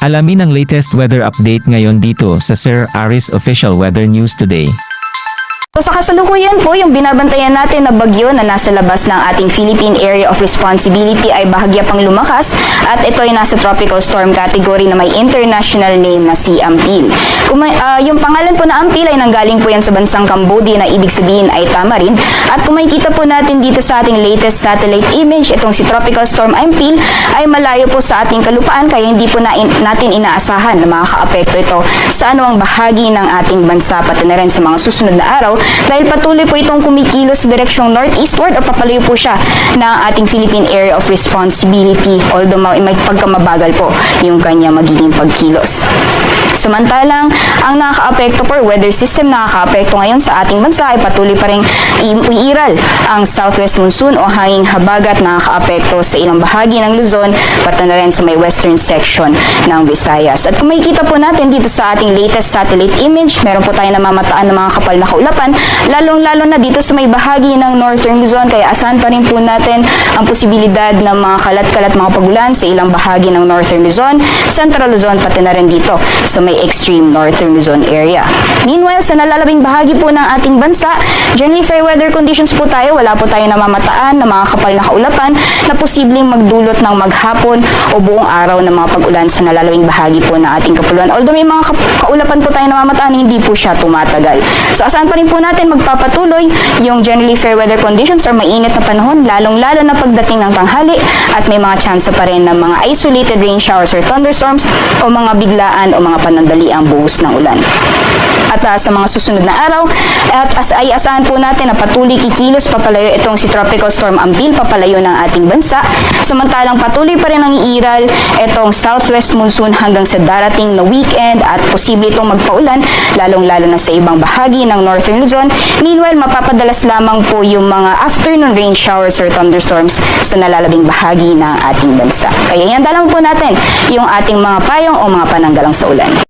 Alamin ang latest weather update ngayon dito sa Sir Aris Official Weather News Today. So sa kasalukuyan po, yung binabantayan natin na bagyo na nasa labas ng ating Philippine Area of Responsibility ay bahagya pang lumakas at ito ay nasa tropical storm category na may international name na si Ampil. Yung pangalan po na Ampil ay nanggaling po yan sa bansang Cambodia na ibig sabihin ay tamarin. At kung makikita po natin dito sa ating latest satellite image, itong si tropical storm Ampil ay malayo po sa ating kalupaan kaya hindi po natin inaasahan na makakaapekto ito sa anumang bahagi ng ating bansa pati na rin sa mga susunod na araw dahil patuloy po itong kumikilos sa direksyong northeastward o papalayo po siya ng ating Philippine Area of Responsibility although may pagkamabagal po yung kanya magiging pagkilos. Samantalang, ang nakakaapekto po, weather system nakakaapekto ngayon sa ating bansa ay patuloy pa rin uiiral ang southwest monsoon o hanging habagat nakakaapekto sa ilang bahagi ng Luzon pati na rin sa may western section ng Visayas. At kung makikita po natin dito sa ating latest satellite image, meron po tayong namamataan ng mga kapal na kaulapan lalong-lalo na dito sa may bahagi ng Northern Luzon kaya asahan pa rin po natin ang posibilidad ng mga kalat-kalat mga pagulan sa ilang bahagi ng Northern Luzon, Central Luzon pati na rin dito sa may extreme Northern Luzon area. Meanwhile, sa nalalabing bahagi po ng ating bansa, generally fair weather conditions po tayo, wala po tayong namamataan ng mga kapal na kaulapan na posibleng magdulot ng maghapon o buong araw ng mga pagulan sa nalalabing bahagi po ng ating kapuluan. Although may mga kaulapan po tayong namamataan, hindi po siya tumatagal. So asahan pa rin po natin magpapatuloy yung generally fair weather conditions or mainit na panahon, lalong-lalo na pagdating ng tanghali at may mga chance pa rin ng mga isolated rain showers or thunderstorms o mga biglaan o mga panandaliang buhos ng ulan. At sa mga susunod na araw, ay asahan po natin na patuloy kikilos papalayo itong si Tropical Storm Ampil papalayo ng ating bansa. Samantalang patuloy pa rin ang iiral itong southwest monsoon hanggang sa darating na weekend at posible itong magpaulan lalong-lalo na sa ibang bahagi ng Northern Luzon. Meanwhile, mapapadalas lamang po yung mga afternoon rain showers or thunderstorms sa nalalabing bahagi ng ating bansa. Kaya yan dalang po natin yung ating mga payong o mga pananggalang sa ulan.